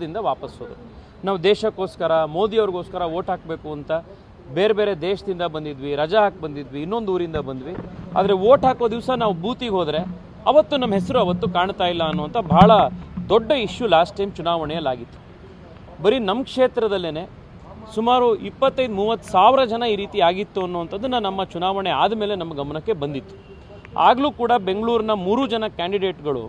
ದಿಂದ ವಾಪಸ್ ಹೋದರು. ನಾವು ದೇಶಕ್ಕೋಸ್ಕರ ಮೋದಿಯವ್ರಿಗೋಸ್ಕರ ವೋಟ್ ಹಾಕಬೇಕು ಅಂತ ಬೇರೆ ಬೇರೆ ದೇಶದಿಂದ ಬಂದಿದ್ವಿ, ರಜಾ ಹಾಕಿ ಬಂದಿದ್ವಿ, ಇನ್ನೊಂದು ಊರಿಂದ ಬಂದ್ವಿ. ಆದರೆ ವೋಟ್ ಹಾಕೋ ದಿವಸ ನಾವು ಬೂತಿಗೆ ಹೋದರೆ ಅವತ್ತು ನಮ್ಮ ಹೆಸರು ಅವತ್ತು ಕಾಣ್ತಾ ಇಲ್ಲ ಅನ್ನುವಂಥ ಭಾಳ ದೊಡ್ಡ ಇಶ್ಯೂ ಲಾಸ್ಟ್ ಟೈಮ್ ಚುನಾವಣೆಯಲ್ಲಾಗಿತ್ತು. ಬರೀ ನಮ್ಮ ಕ್ಷೇತ್ರದಲ್ಲೇ ಸುಮಾರು 25-30 ಸಾವಿರ ಜನ ಈ ರೀತಿ ಆಗಿತ್ತು ಅನ್ನುವಂಥದ್ದನ್ನು ನಮ್ಮ ಚುನಾವಣೆ ಆದಮೇಲೆ ನಮ್ಮ ಗಮನಕ್ಕೆ ಬಂದಿತ್ತು. ಆಗಲೂ ಕೂಡ ಬೆಂಗಳೂರಿನ 3 ಜನ ಕ್ಯಾಂಡಿಡೇಟ್ಗಳು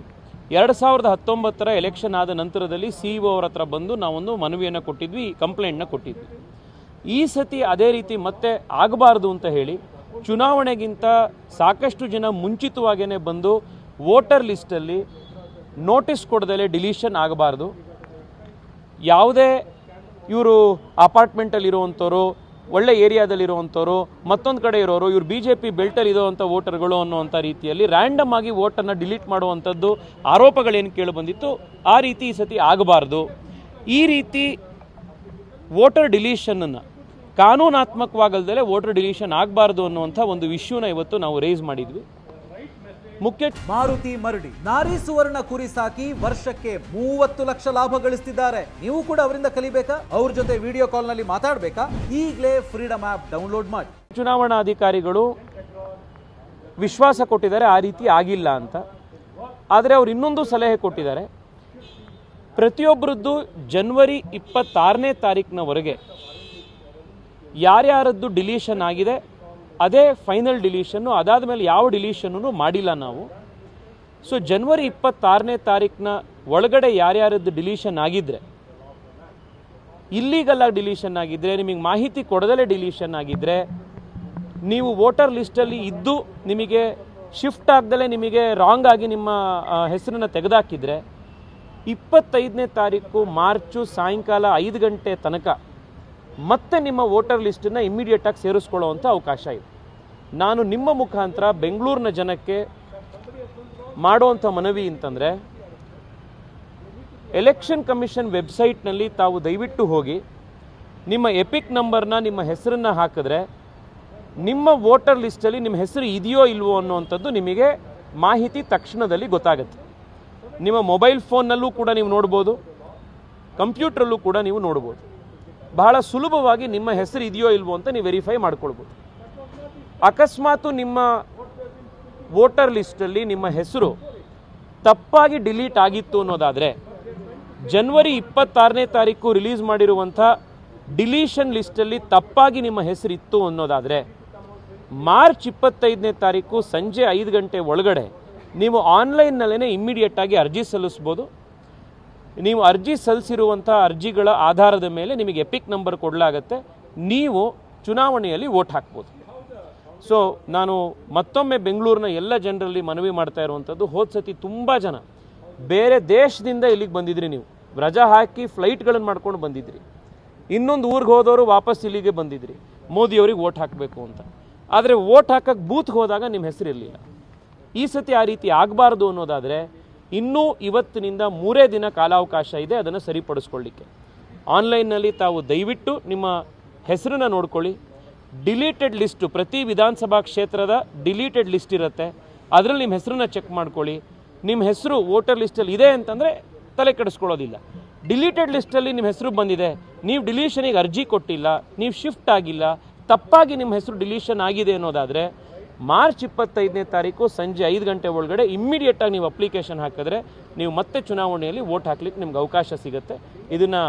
2019 ಎಲೆಕ್ಷನ್ ಆದ ನಂತರದಲ್ಲಿ CEO ಅವರ ಹತ್ರ ಬಂದು ನಾವೊಂದು ಮನವಿಯನ್ನು ಕೊಟ್ಟಿದ್ವಿ, ಕಂಪ್ಲೇಂಟ್ನ ಕೊಟ್ಟಿದ್ವಿ. ಈ ಸತಿ ಅದೇ ರೀತಿ ಮತ್ತೆ ಆಗಬಾರ್ದು ಅಂತ ಹೇಳಿ ಚುನಾವಣೆಗಿಂತ ಸಾಕಷ್ಟು ಜನ ಮುಂಚಿತವಾಗೇ ಬಂದು ವೋಟರ್ ಲಿಸ್ಟಲ್ಲಿ ನೋಟಿಸ್ ಕೊಡದಲ್ಲೇ ಡಿಲೀಷನ್ ಆಗಬಾರ್ದು. ಯಾವುದೇ ಇವರು ಅಪಾರ್ಟ್ಮೆಂಟಲ್ಲಿರುವಂಥವ್ರು, ಒಳ್ಳೆ ಏರಿಯಾದಲ್ಲಿರುವಂಥವ್ರು, ಮತ್ತೊಂದು ಕಡೆ ಇರೋರು, ಇವರು BJP ಬೆಲ್ಟಲ್ಲಿ ಇರೋವಂಥ ವೋಟರ್ಗಳು ಅನ್ನೋವಂಥ ರೀತಿಯಲ್ಲಿ ರ್ಯಾಂಡಮ್ ಆಗಿ ವೋಟನ್ನು ಡಿಲೀಟ್ ಮಾಡುವಂಥದ್ದು ಆರೋಪಗಳೇನು ಕೇಳಿ ಬಂದಿತ್ತು, ಆ ರೀತಿ ಈ ಸತಿ ಆಗಬಾರ್ದು. ಈ ರೀತಿ ವೋಟರ್ ಡಿಲೀಷನನ್ನು ಕಾನೂನಾತ್ಮಕವಾಗಲ್ದಲೇ ವೋಟರ್ ಡಿಲೀಷನ್ ಆಗಬಾರ್ದು ಅನ್ನುವಂಥ ಒಂದು ಇಶ್ಯೂನ ಇವತ್ತು ನಾವು ರೇಸ್ ಮಾಡಿದ್ವಿ. ಮುಖ್ಯ ಮಾರುತಿ ಮರಡಿ ನಾರಿ ಸುವರ್ಣ ಕುರಿ ಸಾಕಿ ವರ್ಷಕ್ಕೆ 30 ಲಕ್ಷ ಲಾಭ ಗಳಿಸ್ತಿದ್ದಾರೆ. ನೀವು ಕೂಡ ಅವರಿಂದ ಕಲಿಬೇಕಾ? ಅವ್ರ ಜೊತೆ ವಿಡಿಯೋ ಕಾಲ್ ನಲ್ಲಿ ಮಾತಾಡಬೇಕಾ? ಈಗಲೇ ಫ್ರೀಡಮ್ ಆಪ್ ಡೌನ್ಲೋಡ್ ಮಾಡಿ. ಚುನಾವಣಾಧಿಕಾರಿಗಳು ವಿಶ್ವಾಸ ಕೊಟ್ಟಿದ್ದಾರೆ ಆ ರೀತಿ ಆಗಿಲ್ಲ ಅಂತ. ಆದರೆ ಅವ್ರು ಇನ್ನೊಂದು ಸಲಹೆ ಕೊಟ್ಟಿದ್ದಾರೆ. ಪ್ರತಿಯೊಬ್ಬರದ್ದು ಜನವರಿ 26ನೇ ತಾರೀಕಿನವರೆಗೆ ಯಾರ್ಯಾರದ್ದು ಡಿಲೀಷನ್ ಆಗಿದೆ ಅದೇ ಫೈನಲ್ ಡಿಲೀಷನ್ನು, ಅದಾದ ಮೇಲೆ ಯಾವ ಡಿಲೀಷನ್ನು ಮಾಡಿಲ್ಲ ನಾವು. ಸೊ ಜನವರಿ 26ನೇ ತಾರೀಕಿನ ಒಳಗಡೆ ಯಾರ್ಯಾರದ್ದು ಡಿಲೀಷನ್ ಆಗಿದ್ರೆ, ಇಲ್ಲೀಗಲ್ ಆಗಿ ಡಿಲೀಷನ್ ಆಗಿದ್ರೆ, ನಿಮಗೆ ಮಾಹಿತಿ ಕೊಡದಲ್ಲೇ ಡಿಲೀಷನ್ ಆಗಿದ್ರೆ, ನೀವು ವೋಟರ್ ಲಿಸ್ಟಲ್ಲಿ ಇದ್ದು ನಿಮಗೆ ಶಿಫ್ಟ್ ಆಗದಲ್ಲೇ ನಿಮಗೆ ರಾಂಗ್ ಆಗಿ ನಿಮ್ಮ ಹೆಸರನ್ನು ತೆಗೆದಾಕಿದ್ರೆ 25ನೇ ತಾರೀಕು ಮಾರ್ಚು ಸಾಯಂಕಾಲ 5 ಗಂಟೆ ತನಕ ಮತ್ತೆ ನಿಮ್ಮ ವೋಟರ್ ಲಿಸ್ಟನ್ನು ಇಮ್ಮಿಡಿಯೇಟಾಗಿ ಸೇರಿಸ್ಕೊಳ್ಳುವಂಥ ಅವಕಾಶ ಇದೆ. ನಾನು ನಿಮ್ಮ ಮುಖಾಂತರ ಬೆಂಗಳೂರಿನ ಜನಕ್ಕೆ ಮಾಡುವಂಥ ಮನವಿ ಅಂತಂದರೆ, ಎಲೆಕ್ಷನ್ ಕಮಿಷನ್ ವೆಬ್ಸೈಟ್ನಲ್ಲಿ ತಾವು ದಯವಿಟ್ಟು ಹೋಗಿ ನಿಮ್ಮ ಎಪಿಕ್ ನಂಬರ್ನ, ನಿಮ್ಮ ಹೆಸರನ್ನು ಹಾಕಿದ್ರೆ ನಿಮ್ಮ ವೋಟರ್ ಲಿಸ್ಟಲ್ಲಿ ನಿಮ್ಮ ಹೆಸರು ಇದೆಯೋ ಇಲ್ವೋ ಅನ್ನುವಂಥದ್ದು ನಿಮಗೆ ಮಾಹಿತಿ ತಕ್ಷಣದಲ್ಲಿ ಗೊತ್ತಾಗುತ್ತೆ. ನಿಮ್ಮ ಮೊಬೈಲ್ ಫೋನ್ನಲ್ಲೂ ಕೂಡ ನೀವು ನೋಡ್ಬೋದು, ಕಂಪ್ಯೂಟ್ರಲ್ಲೂ ಕೂಡ ನೀವು ನೋಡ್ಬೋದು. ಬಹಳ ಸುಲಭವಾಗಿ ನಿಮ್ಮ ಹೆಸರು ಇದೆಯೋ ಇಲ್ವೋ ಅಂತ ನೀವು ವೆರಿಫೈ ಮಾಡ್ಕೊಳ್ಬೋದು. ಅಕಸ್ಮಾತು ನಿಮ್ಮ ವೋಟರ್ ಲಿಸ್ಟಲ್ಲಿ ನಿಮ್ಮ ಹೆಸರು ತಪ್ಪಾಗಿ ಡಿಲೀಟ್ ಆಗಿತ್ತು ಅನ್ನೋದಾದರೆ, ಜನವರಿ 26ನೇ ತಾರೀಕು ರಿಲೀಸ್ ಮಾಡಿರುವಂಥ ಡಿಲೀಷನ್ ಲಿಸ್ಟಲ್ಲಿ ತಪ್ಪಾಗಿ ನಿಮ್ಮ ಹೆಸರಿತ್ತು ಅನ್ನೋದಾದರೆ, ಮಾರ್ಚ್ 25ನೇ ತಾರೀಕು ಸಂಜೆ 5 ಗಂಟೆ ಒಳಗಡೆ ನೀವು ಆನ್ಲೈನ್ನಲ್ಲೇ ಇಮ್ಮಿಡಿಯೇಟಾಗಿ ಅರ್ಜಿ ಸಲ್ಲಿಸ್ಬೋದು. ನೀವು ಅರ್ಜಿ ಸಲ್ಲಿಸಿರುವಂಥ ಅರ್ಜಿಗಳ ಆಧಾರದ ಮೇಲೆ ನಿಮಗೆ ಎಪಿಕ್ ನಂಬರ್ ಕೊಡಲಾಗತ್ತೆ, ನೀವು ಚುನಾವಣೆಯಲ್ಲಿ ವೋಟ್ ಹಾಕ್ಬೋದು. ಸೊ ನಾನು ಮತ್ತೊಮ್ಮೆ ಬೆಂಗಳೂರಿನ ಎಲ್ಲ ಜನರಲ್ಲಿ ಮನವಿ ಮಾಡ್ತಾ ಇರುವಂಥದ್ದು, ಹೋದ ಸತಿ ತುಂಬ ಜನ ಬೇರೆ ದೇಶದಿಂದ ಇಲ್ಲಿಗೆ ಬಂದಿದ್ರಿ, ನೀವು ರಜಾ ಹಾಕಿ ಫ್ಲೈಟ್ಗಳನ್ನು ಮಾಡ್ಕೊಂಡು ಬಂದಿದ್ರಿ, ಇನ್ನೊಂದು ಊರಿಗೆ ಹೋದವರು ವಾಪಸ್ ಇಲ್ಲಿಗೆ ಬಂದಿದ್ರಿ ಮೋದಿಯವ್ರಿಗೆ ವೋಟ್ ಹಾಕಬೇಕು ಅಂತ. ಆದರೆ ವೋಟ್ ಹಾಕಕ್ಕೆ ಬೂತ್ಗೆ ಹೋದಾಗ ನಿಮ್ಮ ಹೆಸರು ಇರಲಿಲ್ಲ. ಈ ಸತಿ ಆ ರೀತಿ ಆಗಬಾರ್ದು ಅನ್ನೋದಾದರೆ ಇನ್ನೂ ಇವತ್ತಿನಿಂದ 3 ದಿನ ಕಾಲಾವಕಾಶ ಇದೆ ಅದನ್ನು ಸರಿಪಡಿಸ್ಕೊಳ್ಳಿಕ್ಕೆ. ಆನ್ಲೈನ್ನಲ್ಲಿ ತಾವು ದಯವಿಟ್ಟು ನಿಮ್ಮ ಹೆಸರನ್ನು ನೋಡ್ಕೊಳ್ಳಿ. ಡಿಲೀಟೆಡ್ ಲಿಸ್ಟು, ಪ್ರತಿ ವಿಧಾನಸಭಾ ಕ್ಷೇತ್ರದ ಡಿಲೀಟೆಡ್ ಲಿಸ್ಟ್ ಇರುತ್ತೆ, ಅದರಲ್ಲಿ ನಿಮ್ಮ ಹೆಸರನ್ನು ಚೆಕ್ ಮಾಡ್ಕೊಳ್ಳಿ. ನಿಮ್ಮ ಹೆಸರು ವೋಟರ್ ಲಿಸ್ಟಲ್ಲಿ ಇದೆ ಅಂತಂದರೆ ತಲೆ ಕೆಡಿಸ್ಕೊಳ್ಳೋದಿಲ್ಲ. ಡಿಲೀಟೆಡ್ ಲಿಸ್ಟಲ್ಲಿ ನಿಮ್ಮ ಹೆಸರು ಬಂದಿದೆ, ನೀವು ಡಿಲೀಷನಿಗೆ ಅರ್ಜಿ ಕೊಟ್ಟಿಲ್ಲ, ನೀವು ಶಿಫ್ಟ್ ಆಗಿಲ್ಲ, ತಪ್ಪಾಗಿ ನಿಮ್ಮ ಹೆಸರು ಡಿಲೀಷನ್ ಆಗಿದೆ ಅನ್ನೋದಾದರೆ ಮಾರ್ಚ್ 25ನೇ ತಾರೀಕು ಸಂಜೆ 5 ಗಂಟೆ ಒಳಗಡೆ ಇಮ್ಮಿಡಿಯೇಟಾಗಿ ನೀವು ಅಪ್ಲಿಕೇಶನ್ ಹಾಕಿದ್ರೆ ನೀವು ಮತ್ತೆ ಚುನಾವಣೆಯಲ್ಲಿ ವೋಟ್ ಹಾಕ್ಲಿಕ್ಕೆ ನಿಮ್ಗೆ ಅವಕಾಶ ಸಿಗುತ್ತೆ. ಇದನ್ನು